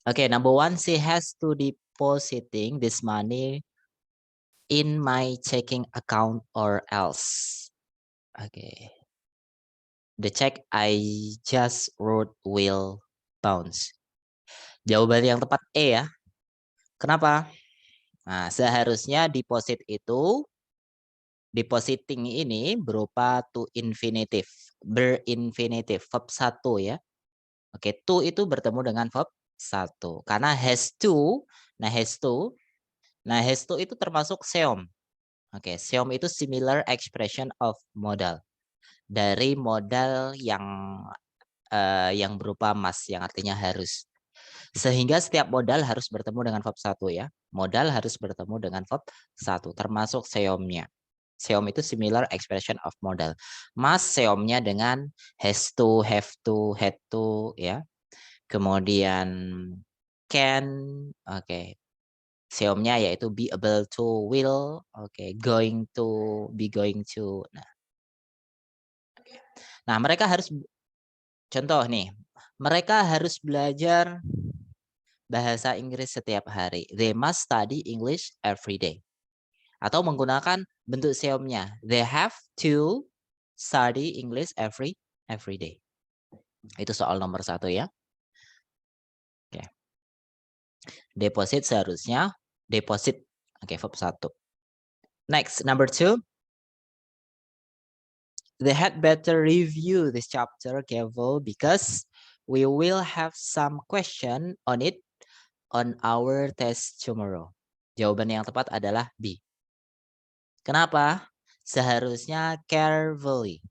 Okay, number one, she has to depositing this money in my checking account or else. Okay. The check I just wrote will bounce. Jawaban yang tepat E ya. Kenapa? Nah, seharusnya depositing ini berupa to infinitive, berinfinitive, verb 1 ya. Oke, to itu bertemu dengan verb 1. Karena has to, has to itu termasuk seom. Oke, seom itu similar expression of modal. Dari modal yang berupa must, yang artinya harus. Sehingga setiap modal harus bertemu dengan verb 1 ya. Modal harus bertemu dengan verb 1, termasuk seomnya. Seom itu similar expression of modal. Must seomnya dengan has to, have to, had to ya. Kemudian can, oke. Seomnya yaitu be able to, will, oke, going to, be going to. Nah, mereka harus contoh nih. Mereka harus belajar bahasa Inggris setiap hari. They must study English every day. Atau menggunakan bentuk seomnya. They have to study English every day. Itu soal nomor 1 ya. Oke. Deposit seharusnya deposit. Oke, verb 1. Next, number 2. They had better review this chapter careful because we will have some question on it on our test tomorrow. Jawaban yang tepat adalah B. Kenapa? Seharusnya carefully.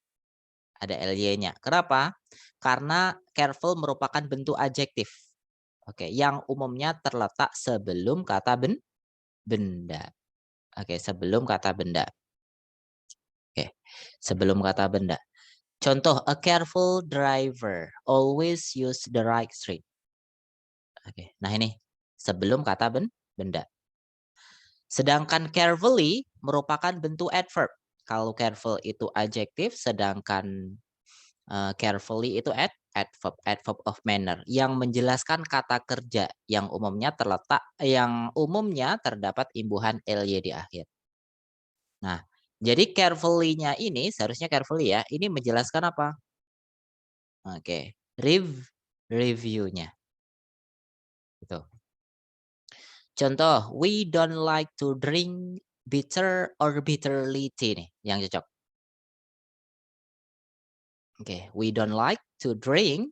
Ada ly-nya. Kenapa? Karena careful merupakan bentuk adjektif. Oke, yang umumnya terletak sebelum kata benda. Oke, sebelum kata benda. Oke, sebelum kata benda. Contoh, a careful driver always use the right street. Oke, nah ini sebelum kata benda. Sedangkan carefully merupakan bentuk adverb. Kalau careful itu adjektif, sedangkan carefully itu adverb of manner yang menjelaskan kata kerja yang umumnya terdapat imbuhan ly di akhir. Nah, jadi carefully-nya ini seharusnya carefully ya. Ini menjelaskan apa? Oke, review-nya. Gitu. Contoh, we don't like to drink bitter or bitterly tea nih yang cocok. Oke, we don't like to drink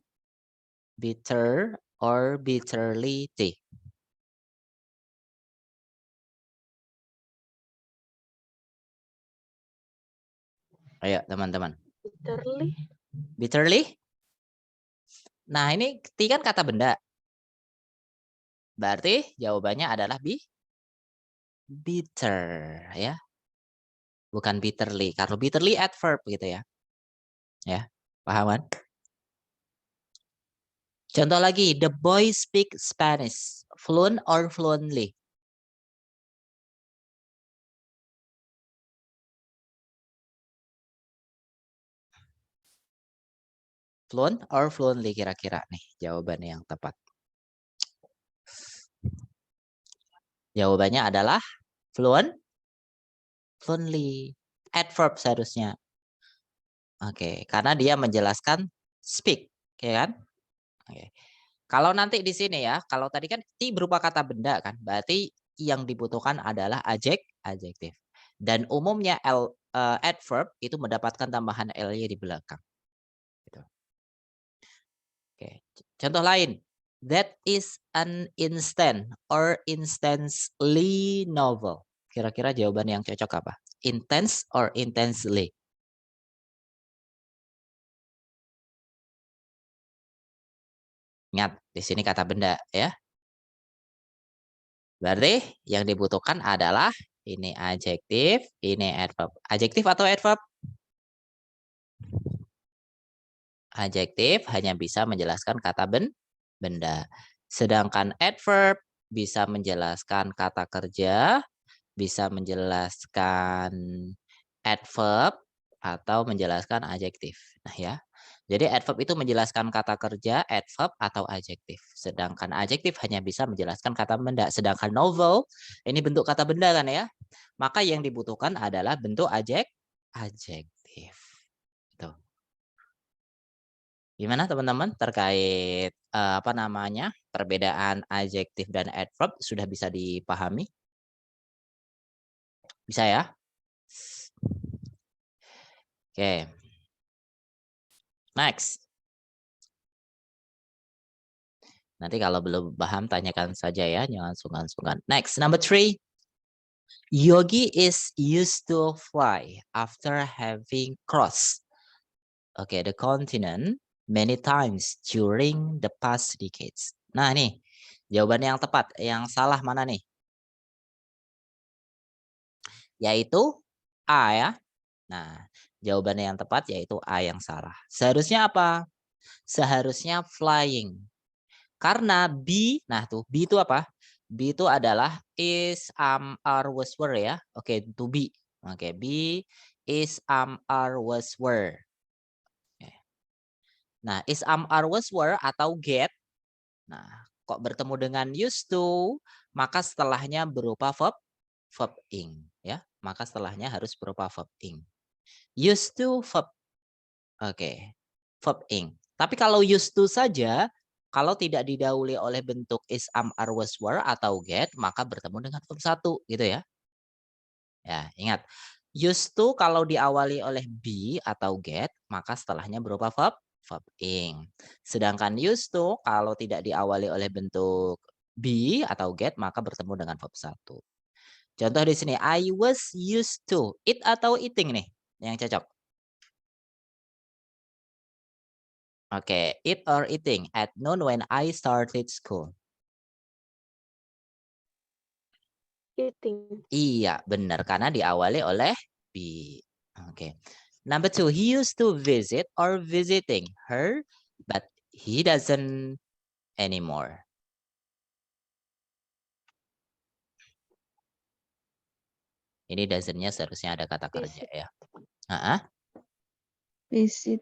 bitter or bitterly tea. Ayo teman-teman. Bitterly. Bitterly? Nah ini tea kan kata benda. Berarti jawabannya adalah bitter ya. Bukan bitterly. Kalau bitterly adverb gitu ya. Ya, paham kan? Contoh lagi, the boy speak Spanish. Fluent or fluently? Fluent or fluently kira-kira nih jawaban yang tepat. Jawabannya adalah fluently. Adverb seharusnya. Oke, karena dia menjelaskan speak, ya kan? Oke. Kalau nanti di sini ya, kalau tadi kan ti berupa kata benda kan, berarti yang dibutuhkan adalah adjektif. Dan umumnya adverb itu mendapatkan tambahan ly di belakang. Gitu. Oke, contoh lain. That is an instant or instantly novel. Kira-kira jawaban yang cocok apa? Intense or intensely? Ingat, di sini kata benda ya. Berarti yang dibutuhkan adalah ini adjektif, ini adverb. Adjektif atau adverb? Adjektif hanya bisa menjelaskan kata benda. Sedangkan adverb bisa menjelaskan kata kerja, bisa menjelaskan adverb, atau menjelaskan adjektif. Nah ya, Jadi adverb itu menjelaskan kata kerja, adverb atau adjektif. Sedangkan adjektif hanya bisa menjelaskan kata benda. Sedangkan novel ini bentuk kata benda kan ya. Maka yang dibutuhkan adalah bentuk adjektif. Tuh. Gimana teman-teman terkait apa namanya perbedaan adjektif dan adverb sudah bisa dipahami? Bisa ya? Oke. Next. Nanti kalau belum paham tanyakan saja ya, jangan sungkan-sungkan. Next, number 3. Yogi is used to fly after having crossed the continent many times during the past decades. Nah, nih jawaban yang tepat. Yang salah mana nih? Yaitu A ya. Nah, jawabannya yang tepat yaitu A yang salah. Seharusnya apa? Seharusnya flying. Karena B, nah tuh B itu apa? B itu adalah is, are, was, were ya. Oke, to be. Oke, B is, are, was, were. Nah, is, are, was, were atau get. Nah, kok bertemu dengan used to, maka setelahnya berupa verb ing ya. Maka setelahnya harus berupa verb ing. Used to verb. Oke. Verb ing. Tapi kalau used to saja, kalau tidak didahului oleh bentuk is, are, was, were atau get, maka bertemu dengan verb 1 gitu ya. Ya, ingat. Used to kalau diawali oleh be atau get, maka setelahnya berupa verb ing. Sedangkan used to kalau tidak diawali oleh bentuk be atau get, maka bertemu dengan verb 1. Contoh di sini, I was used to. Eat atau eating nih yang cocok? Oke, eat or eating at noon when I started school. Eating. Iya, benar karena diawali oleh be. Oke. Number 2, he used to visit or visiting her, but he doesn't anymore. Ini doesn't-nya seharusnya ada kata kerja ya. Visit.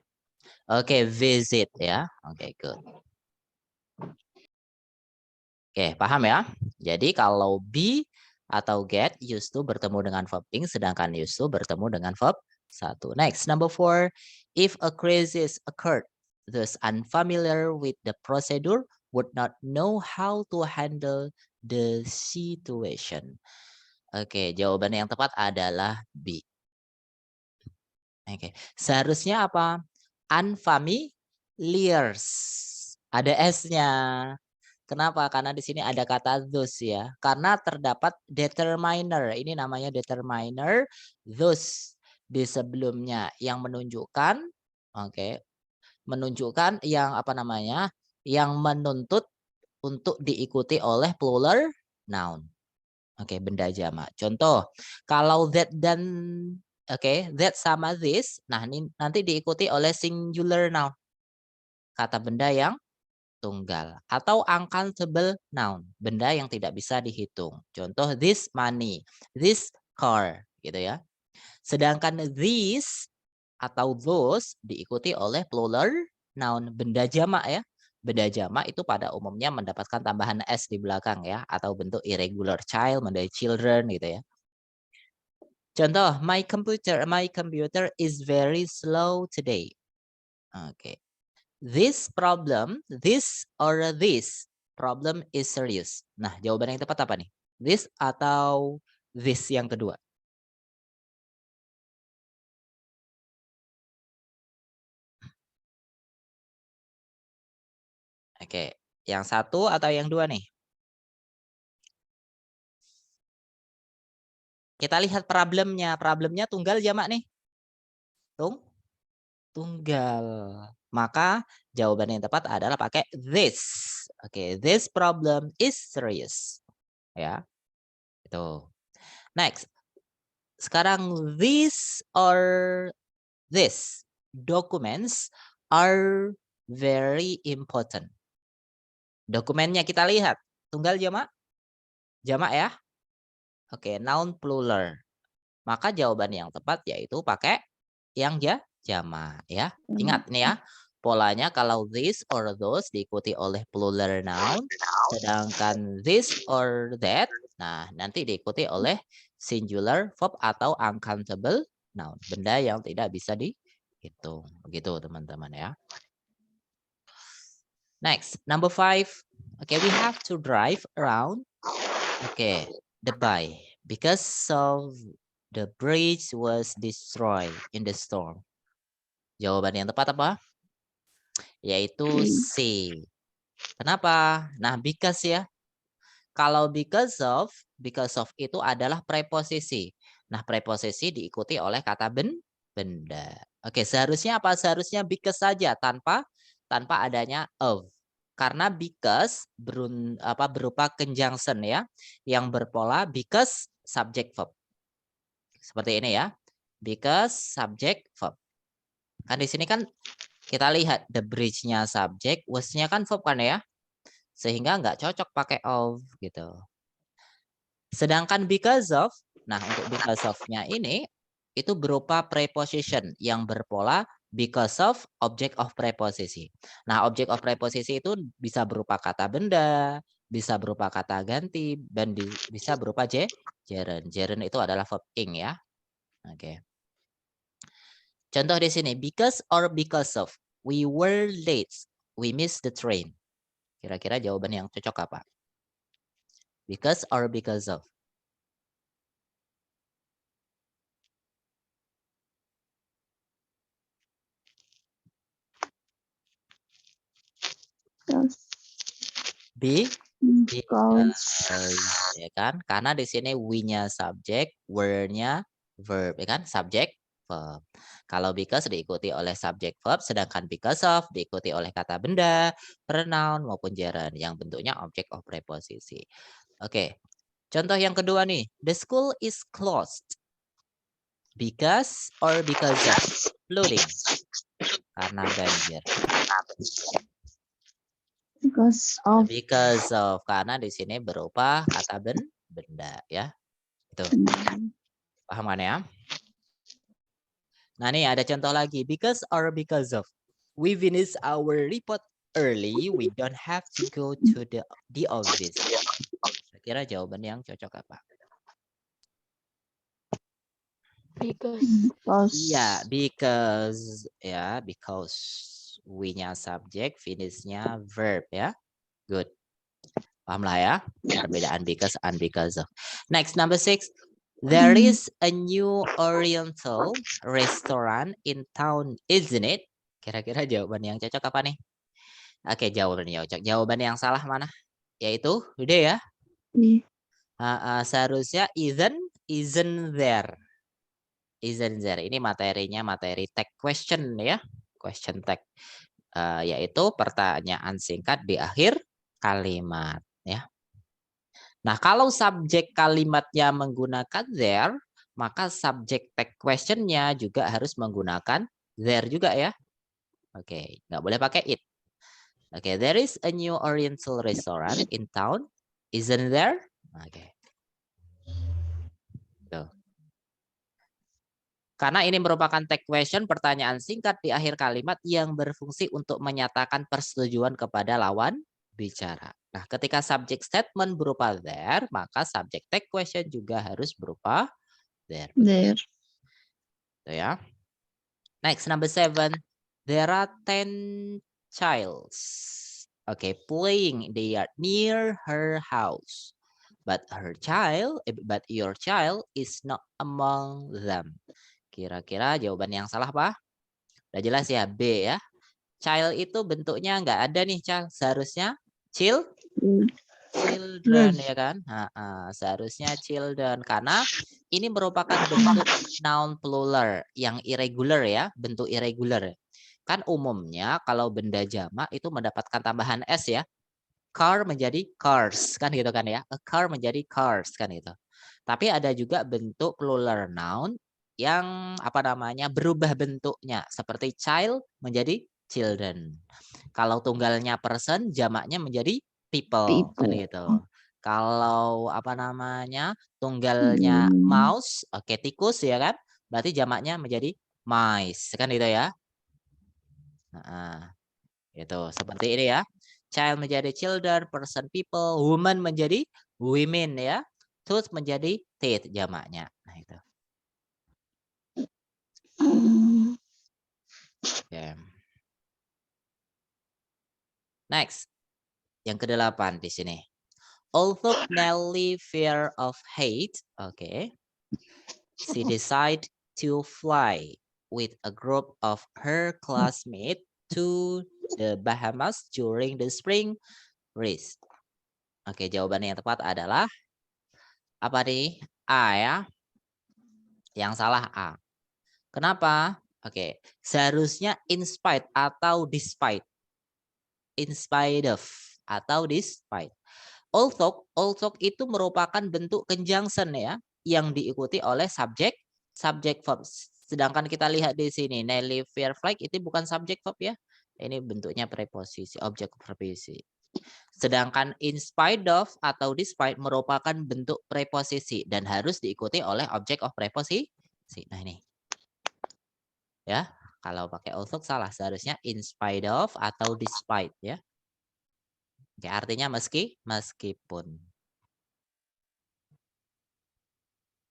Oke, visit ya. Oke, good. Oke, paham ya? Jadi kalau be atau get used to bertemu dengan verb ing, sedangkan used to bertemu dengan verb 1. Next, number 4. If a crisis occurred, those unfamiliar with the procedure would not know how to handle the situation. Oke, jawaban yang tepat adalah B. Oke, seharusnya apa? Unfamiliars. Ada S-nya. Kenapa? Karena di sini ada kata those ya. Karena terdapat determiner. Ini namanya determiner those di sebelumnya yang menunjukkan menunjukkan yang apa namanya? Yang menuntut untuk diikuti oleh plural noun. Oke, benda jamak. Contoh, kalau that dan that sama this, nah ini nanti diikuti oleh singular noun. Kata benda yang tunggal atau uncountable noun, benda yang tidak bisa dihitung. Contoh this money, this car gitu ya. Sedangkan these atau those diikuti oleh plural noun, benda jamak ya. Benda jamak itu pada umumnya mendapatkan tambahan s di belakang ya atau bentuk irregular child, menjadi children gitu ya. Contoh, my computer is very slow today. Oke. This problem is serious. Nah, jawaban yang tepat apa nih? This atau this yang kedua? Oke, yang satu atau yang dua nih? Kita lihat problemnya. Problemnya tunggal jamak nih? Tunggal. Maka jawaban yang tepat adalah pakai this. Oke, this problem is serious. Ya. Itu. Next. Sekarang this or this documents are very important. Dokumennya kita lihat. Tunggal jamak? Jamak ya? Oke, noun plural. Maka jawaban yang tepat yaitu pakai yang jamak ya. Ingat nih ya, polanya kalau this or those diikuti oleh plural noun, sedangkan this or that, nah nanti diikuti oleh singular verb atau uncountable noun, benda yang tidak bisa dihitung. Begitu teman-teman ya. Next, number 5. Okay, we have to drive around. Okay, Dubai because of the bridge was destroyed in the storm. Jawaban yang tepat apa? Yaitu C. Kenapa? Nah, because ya. Kalau because of itu adalah preposisi. Nah, preposisi diikuti oleh kata benda. Oke, seharusnya apa? Seharusnya because saja tanpa adanya of. Karena because berupa conjunction ya, yang berpola because subject verb. Seperti ini ya. Because subject verb. Kan di sini kan kita lihat the bridge-nya subject, was-nya kan verb kan ya. Sehingga nggak cocok pakai of gitu. Sedangkan because of, nah untuk because of-nya ini itu berupa preposition yang berpola because of object of preposisi. Nah, object of preposisi itu bisa berupa kata benda, bisa berupa kata ganti, dan bisa berupa gerund. Gerund itu adalah verb ing ya. Oke. Contoh di sini, because or because of, we were late, we missed the train. Kira-kira jawaban yang cocok apa? Because or because of? Because, ya kan? Karena di sini we-nya subject, were-nya verb, ya kan? Subject, verb. Kalau because diikuti oleh subject verb, sedangkan because of diikuti oleh kata benda, pronoun maupun gerund yang bentuknya object of preposisi. Oke. Contoh yang kedua nih, the school is closed because or because of flooding. Karena banjir. Because of karena di sini berupa kata benda ya. Itu. Paham kan ya? Nah, nih ada contoh lagi. Because or because of. We finish our report early, we don't have to go to the office. Kira jawaban yang cocok apa? Because. Iya, because ya, because we-nya subject, finish-nya verb ya. Good. Paham lah ya? Perbedaan because and because of. Next, number 6. There is a new Oriental restaurant in town, isn't it? Kira-kira jawaban yang cocok apa nih? Oke, jawaban yang cocok. Jawaban yang salah mana? Yaitu, udah ya. Seharusnya isn't there. Isn't there. Ini materinya materi tag question ya. Question tag. Yaitu pertanyaan singkat di akhir kalimat ya. Nah, kalau subjek kalimatnya menggunakan there, maka subjek tag question-nya juga harus menggunakan there juga ya. Oke, nggak boleh pakai it. Oke, there is a new Oriental restaurant in town, isn't there? Oke. Tuh. Karena ini merupakan tag question, pertanyaan singkat di akhir kalimat yang berfungsi untuk menyatakan persetujuan kepada lawan bicara. Nah, ketika subject statement berupa there, maka subject tag question juga harus berupa there. There. Tuh ya. Next, number 7. There are 10 childs. Okay, playing in the yard near her house. But your child is not among them. Kira-kira jawaban yang salah apa? Udah jelas ya, B ya. Child itu bentuknya nggak ada nih, child. Seharusnya children ya kan? Seharusnya children karena ini merupakan bentuk noun plural yang irregular ya, bentuk irregular. Kan umumnya kalau benda jamak itu mendapatkan tambahan s ya. Car menjadi cars kan gitu kan ya. A car menjadi cars kan itu. Tapi ada juga bentuk plural noun yang apa namanya berubah bentuknya seperti child menjadi children. Kalau tunggalnya person, jamaknya menjadi people. Kan gitu. Kalau apa namanya tunggalnya mouse, oke tikus ya kan, berarti jamaknya menjadi mice. Kan itu ya. Nah, itu seperti ini ya. Child menjadi children, person people, woman menjadi women ya. Tooth menjadi teeth jamaknya. Nah, itu. Okay. Next. Yang ke-8 di sini. Although Nelly fear of height, okay, she decide to fly with a group of her classmates to the Bahamas during the spring breeze. Oke, jawabannya yang tepat adalah apa nih? A ya. Yang salah A. Kenapa? Oke, seharusnya in spite atau despite. In spite of atau despite. Although itu merupakan bentuk conjunction ya, yang diikuti oleh subject verb. Sedangkan kita lihat di sini, Nelly fear flight itu bukan subject verb ya. Ini bentuknya preposisi, objek preposisi. Sedangkan in spite of atau despite merupakan bentuk preposisi dan harus diikuti oleh object of preposisi. Nah ini. Ya, kalau pakai although salah, seharusnya in spite of atau despite ya. Oke, artinya meskipun.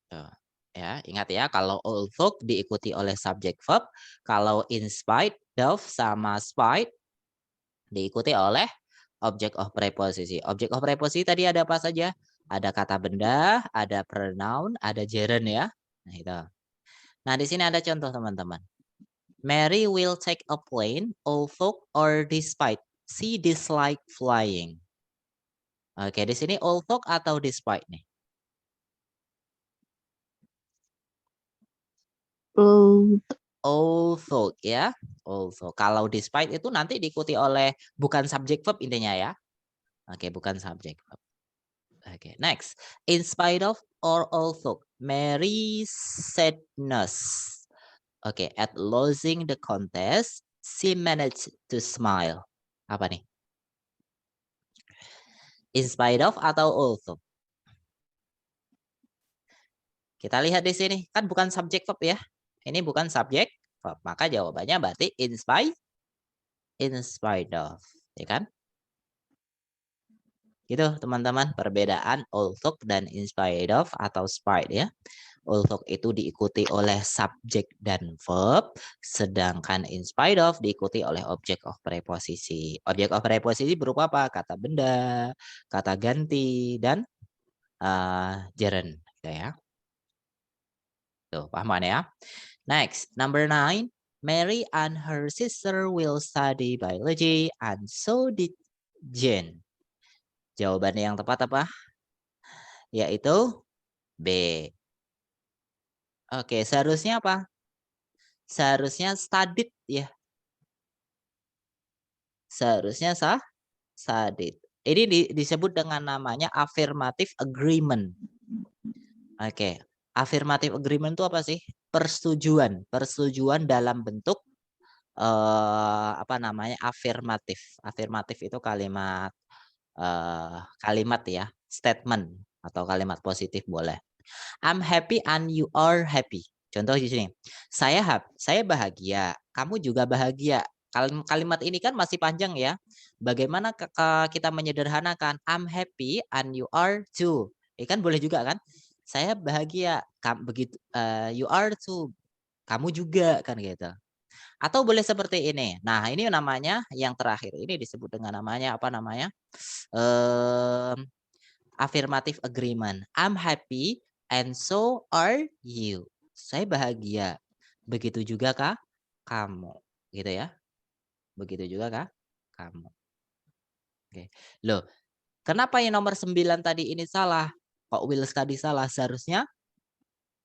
Tuh. Ya, ingat ya, kalau although diikuti oleh subject verb, kalau in spite of sama spite diikuti oleh object of preposisi. Object of preposisi tadi ada apa saja? Ada kata benda, ada pronoun, ada gerund ya. Nah, itu. Nah, di sini ada contoh teman-teman. Mary will take a plane although or despite she dislike flying. Oke, di sini although atau despite nih? Although ya. Although. Kalau despite itu nanti diikuti oleh bukan subject verb intinya ya. Oke, bukan subject verb. Oke, next. In spite of or although Mary sadness. Oke, at losing the contest, she managed to smile. Apa nih? In spite of atau although? Kita lihat di sini, kan bukan subject verb ya. Ini bukan subject verb, maka jawabannya berarti in spite of, ya kan? Gitu teman-teman, perbedaan although dan in spite of atau spite ya. Although itu diikuti oleh subjek dan verb, sedangkan in spite of diikuti oleh object of preposisi. Object of preposisi berupa apa? Kata benda, kata ganti, dan gerund. Gitu ya. Tuh, pahaman ya. Next, number 9. Mary and her sister will study biology and so did Jane. Jawabannya yang tepat apa? Yaitu B. Oke, seharusnya apa? Seharusnya studied ya. Seharusnya studied. Ini disebut dengan namanya affirmative agreement. Oke, affirmative agreement itu apa sih? Persetujuan. Persetujuan dalam bentuk apa namanya? Afirmatif. Afirmatif itu kalimat kalimat ya, statement atau kalimat positif boleh. I'm happy and you are happy. Contoh di sini. Saya bahagia, kamu juga bahagia. Kalimat ini kan masih panjang ya. Bagaimana kita menyederhanakan I'm happy and you are too. Ini kan boleh juga kan? Saya bahagia, begitu you are too. Kamu juga kan gitu. Atau boleh seperti ini. Nah, ini namanya yang terakhir. Ini disebut dengan namanya apa namanya? Affirmative agreement. I'm happy and so are you. Saya bahagia. Begitu juga kah kamu? Gitu ya. Begitu juga kah kamu? Oke. Loh, kenapa yang nomor 9 tadi ini salah? Kok will study salah? Seharusnya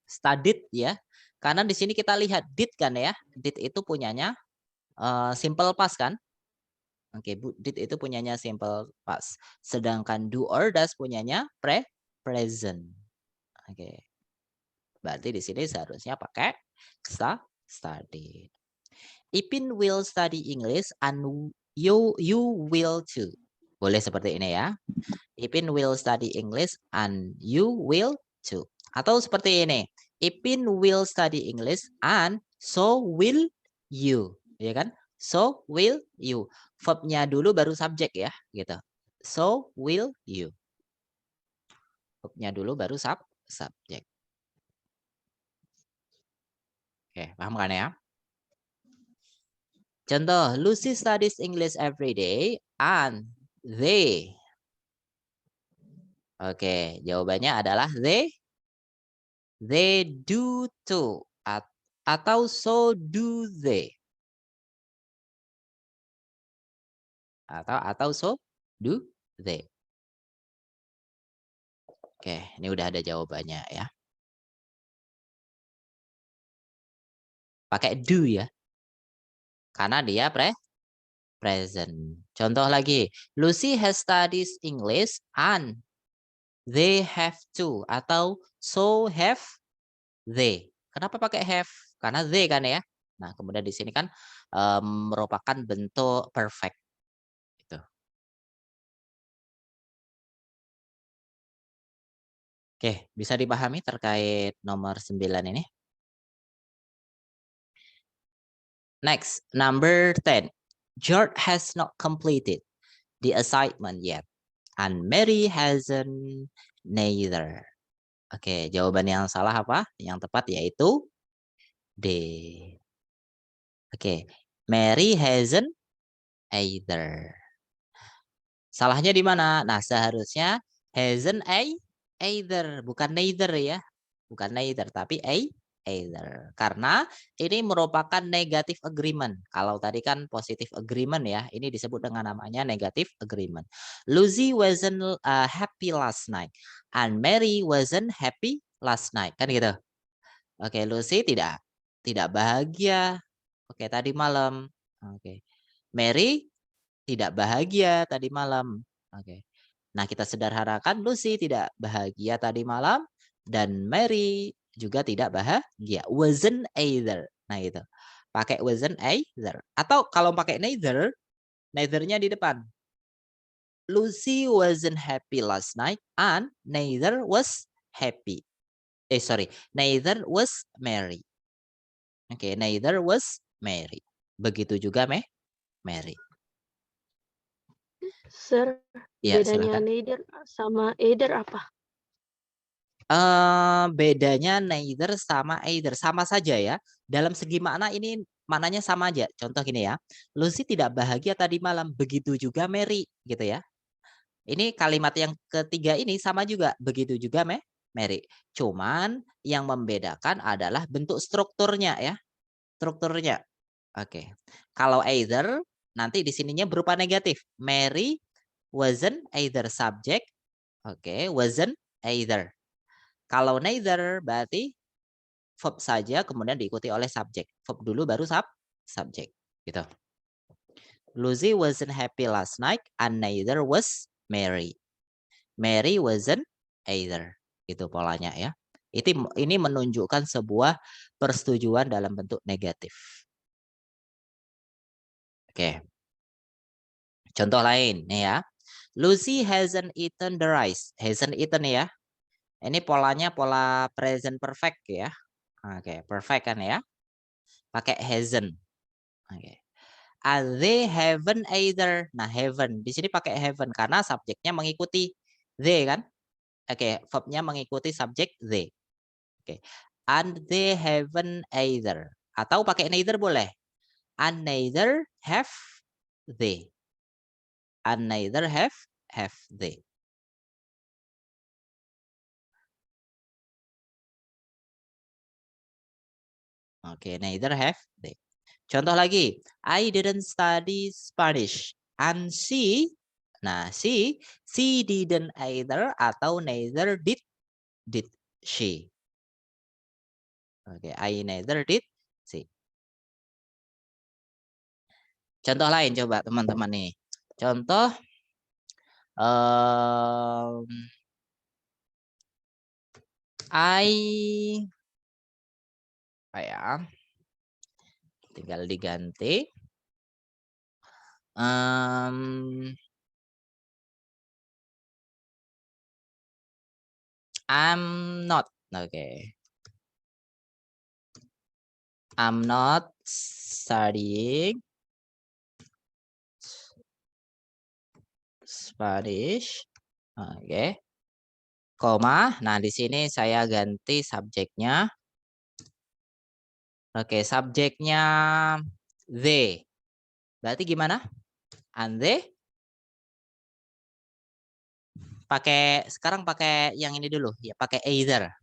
studied ya. Karena di sini kita lihat did kan ya. Did itu punyanya simple past kan? Oke, did itu punyanya simple past. Sedangkan do or does punyanya present. Oke. Berarti di sini seharusnya pakai study. Ipin will study English and you will too. Boleh seperti ini ya. Ipin will study English and you will too. Atau seperti ini. Ipin will study English and So will you, ya kan? So will you. Verbnya dulu baru subjek ya, gitu. So will you. Verbnya dulu baru subjek. Oke, paham kan ya? Contoh, Lucy studies English every day and they. Oke, jawabannya adalah they do too. Atau so do they. Atau so do they. Oke, ini udah ada jawabannya ya. Pakai do ya. Karena dia present. Contoh lagi, Lucy has studies English and they have to. Atau so have they. Kenapa pakai have? Karena they kan ya. Nah, kemudian di sini kan merupakan bentuk perfect. Gitu. Oke, bisa dipahami terkait nomor 9 ini? Next, number 10. George has not completed the assignment yet. And Mary hasn't neither. Oke, jawaban yang salah apa? Yang tepat yaitu D. Oke, Mary hasn't either. Salahnya di mana? Nah, seharusnya hasn't either, bukan neither ya. Bukan neither, tapi either. Karena ini merupakan negative agreement. Kalau tadi kan positive agreement ya, ini disebut dengan namanya negative agreement. Lucy wasn't happy last night and Mary wasn't happy last night. Kan gitu. Oke, Lucy tidak bahagia. Oke, tadi malam. Oke. Mary tidak bahagia tadi malam. Oke. Nah, kita sederhanakan Lucy tidak bahagia tadi malam dan Mary juga tidak bahagia. Wasn't either. Nah, itu. Pakai wasn't either. Atau kalau pakai neither, neither-nya di depan. Lucy wasn't happy last night and neither was happy. Neither was Mary. Oke, neither was Mary. Begitu juga Mary. Sir, Ya, bedanya silakan. neither sama either apa? Bedanya neither sama either sama saja ya. Dalam segi makna ini maknanya sama aja. Contoh gini ya. Lucy tidak bahagia tadi malam, begitu juga Mary gitu ya. Ini kalimat yang ketiga ini sama juga, begitu juga Mary. Cuman yang membedakan adalah bentuk strukturnya ya. Strukturnya. Oke. Kalau either nanti di sininya berupa negatif. Mary wasn't either subject. Oke, wasn't either. Kalau neither berarti verb saja kemudian diikuti oleh subjek. Verb dulu baru subjek. Gitu. Lucy wasn't happy last night and neither was Mary. Mary wasn't either. Itu polanya ya. Ini menunjukkan sebuah persetujuan dalam bentuk negatif. Oke. Contoh lain nih ya. Lucy hasn't eaten the rice. Hasn't eaten ya. Ini polanya pola present perfect ya. Oke, perfect kan ya. Pakai hasn't. Oke. They haven't either. Nah, haven't. Di sini pakai haven't karena subjeknya mengikuti they kan. Oke, verbnya mengikuti subjek they. Oke. And they haven't either. Atau pakai neither boleh. And neither have they. And neither have they. Oke, neither have they. Contoh lagi, I didn't study Spanish. And she didn't either atau neither did she. Oke, I neither did she. Contoh lain coba teman-teman nih. Contoh apa ya? Tinggal diganti. I'm not. Oke. I'm not studying Spanish. Oke. Koma. Nah, di sini saya ganti subjeknya. Oke, subjeknya they. Berarti gimana? And they? Sekarang pakai yang ini dulu. Ya, pakai either.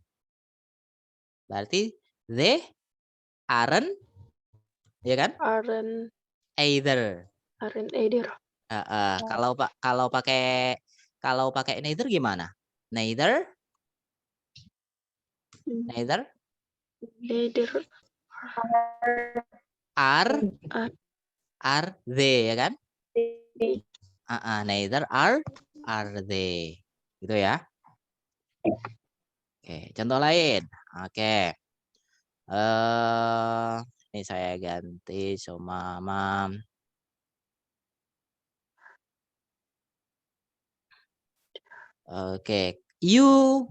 Berarti they aren't, ya kan? Aren't Either. either. Kalau pakai neither gimana? Neither Neither are they, ya kan? they. Neither are they. Gitu ya. Oke, contoh lain. Oke. Ini saya ganti cuma Oke, you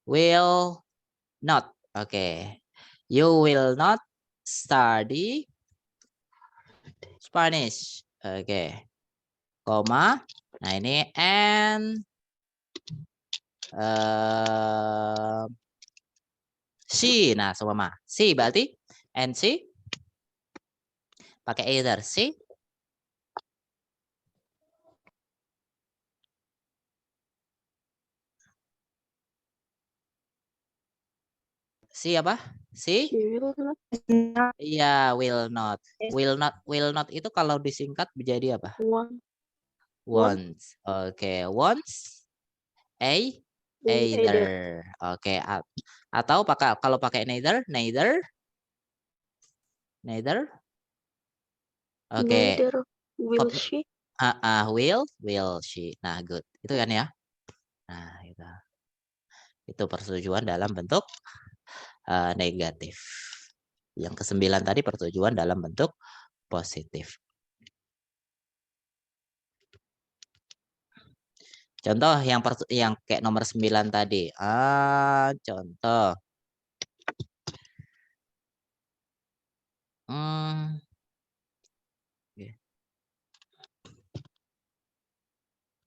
will not. Oke. You will not study Spanish. Oke. Koma. Nah, ini and she. Nah, sama she berarti and she pakai either. She apa? She will not. Iya, will not. Will not itu kalau disingkat menjadi apa? Wants. Oke, wants either. Oke, atau kalau pakai neither. Oke. Neither will she. Will she. Nah, good. Itu kan ya. Nah, itu persetujuan dalam bentuk negatif. Yang ke-9 tadi persetujuan dalam bentuk positif. Contoh yang kayak nomor 9 tadi. Contoh.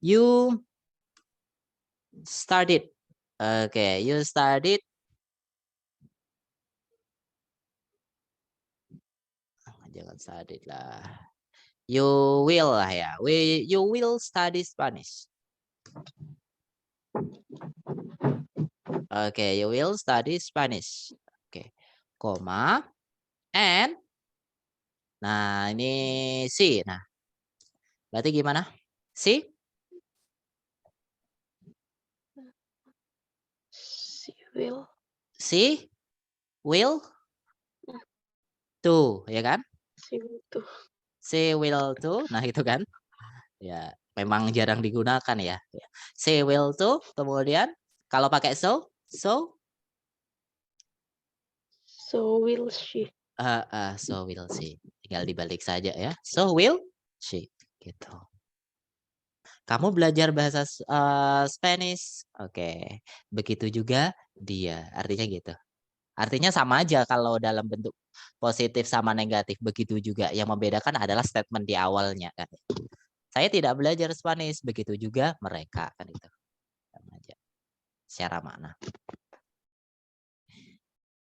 You started. Oke, you started. Jangan studied lah. You will lah ya. You will study Spanish. Oke, you will study Spanish. Oke, koma and. Nah, ini si. Nah, berarti gimana? Si? Si will to, ya kan? Si will to. Nah, itu kan? Ya, memang jarang digunakan ya. Si will to, kemudian kalau pakai so will she. So will she. Tinggal dibalik saja ya. So will she. Gitu. Kamu belajar bahasa Spanish. Oke. Begitu juga dia. Artinya gitu. Artinya sama aja kalau dalam bentuk positif sama negatif. Begitu juga. Yang membedakan adalah statement di awalnya kan. Saya tidak belajar Spanish. Begitu juga mereka kan itu. Sama aja. Secara makna.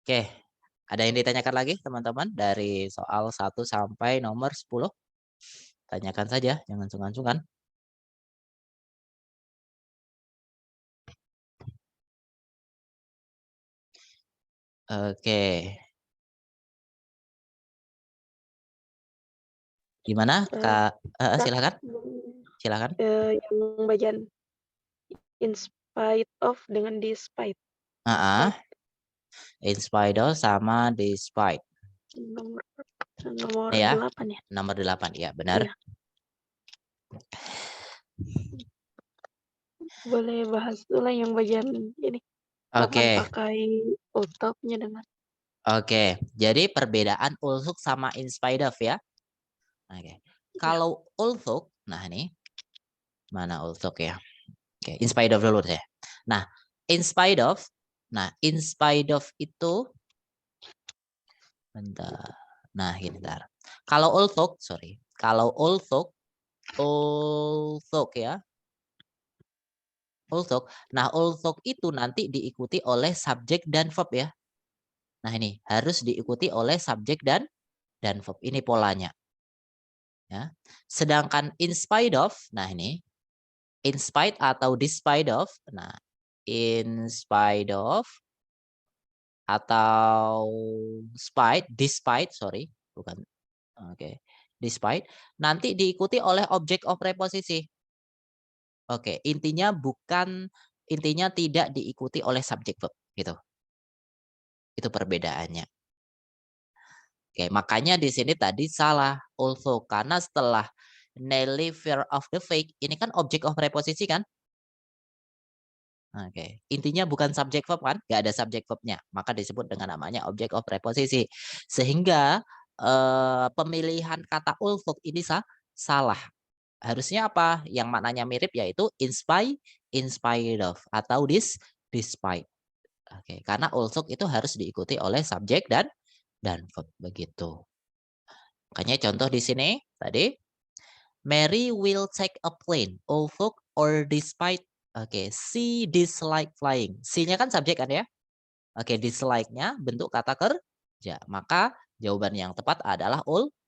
Oke. Ada yang ditanyakan lagi teman-teman dari soal 1 sampai nomor 10? Tanyakan saja, jangan sungkan-sungkan. Oke. Gimana, Kak? Silakan. Silakan. Yang bagian in spite of dengan despite. In spite of sama despite. Nomor 8 ya. Nomor 8 ya, benar. Ya. Boleh bahas dulu yang bagian ini. Oke. Pakai ultoknya dengan. Oke, jadi perbedaan ulsuk sama in spite of ya. Oke. Kalau ulsuk, nah ini mana ulsuk ya? Oke, in spite of dulu deh. Nah, in spite of. Nah, in spite of itu Bentar. Nah, ini bentar. Kalau although, sorry. Kalau although ya. Although. Nah, although itu nanti diikuti oleh subjek dan verb ya. Nah, ini harus diikuti oleh subjek dan verb. Ini polanya. Ya. Sedangkan in spite of, nah ini in spite atau despite of. Nah, in spite of atau despite, sorry, bukan. Oke. Despite nanti diikuti oleh object of preposisi. Oke, intinya tidak diikuti oleh subject verb gitu. Itu perbedaannya. Oke, makanya di sini tadi salah also karena setelah Nelly fear of the fake ini kan object of preposisi kan? Oke, intinya bukan subject verb kan? Gak ada subject verbnya, maka disebut dengan namanya object of preposisi. Sehingga pemilihan kata also ini salah. Harusnya apa? Yang maknanya mirip yaitu in spite of atau despite. Oke, karena also itu harus diikuti oleh subjek dan verb begitu. Makanya contoh di sini tadi Mary will take a plane although or despite. Oke, she dislike flying. C-nya kan subjek kan ya? Oke, dislike-nya bentuk kata kerja. Maka jawaban yang tepat adalah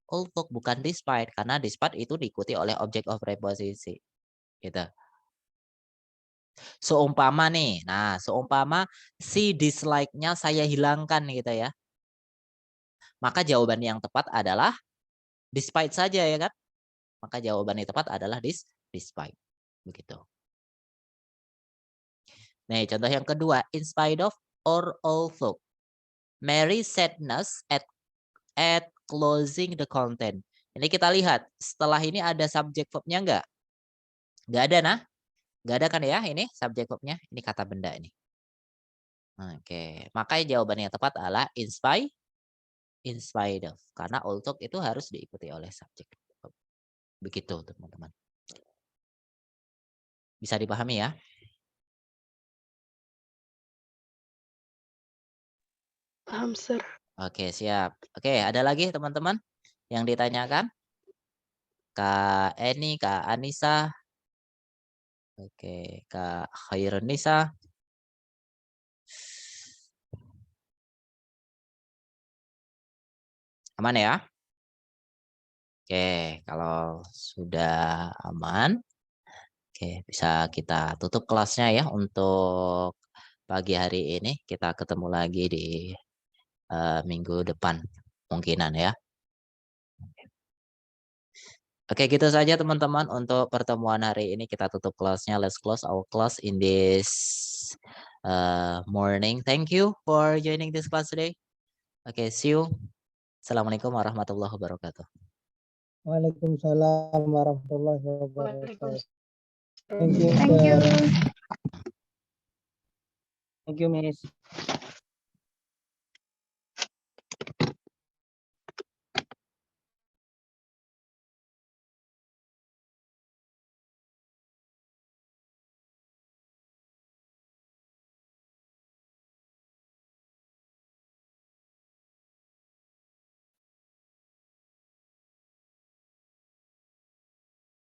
although bukan despite karena despite itu diikuti oleh object of preposisi. Gitu. Seumpama nih. Nah, seumpama si dislike-nya saya hilangkan gitu ya. Maka jawaban yang tepat adalah despite saja ya kan? Maka jawaban yang tepat adalah despite. Begitu. Nih, contoh yang kedua, in spite of or although. Mary sadness at closing the content. Ini kita lihat, setelah ini ada subjek verbnya enggak? Enggak ada nah. Enggak ada kan ya ini subjek verbnya? Ini kata benda ini. Oke, makanya jawaban yang tepat adalah in spite of. Karena although itu harus diikuti oleh subjek. Begitu teman-teman. Bisa dipahami ya? Paham, Sir. Oke, siap. Oke, ada lagi teman-teman yang ditanyakan? Kak Eni, Kak Anissa. Oke, Kak Khairunisa. Aman ya? Oke, kalau sudah aman, oke bisa kita tutup kelasnya ya untuk pagi hari ini. Kita ketemu lagi di minggu depan mungkinan ya. Oke, gitu saja teman-teman untuk pertemuan hari ini. Kita tutup kelasnya. Let's close our class in this morning. Thank you for joining this class today. Oke, see you. Assalamualaikum warahmatullahi wabarakatuh. Waalaikumsalam warahmatullahi wabarakatuh. Waalaikumsalam. Thank you, Thank you. sir. Thank you, Miss.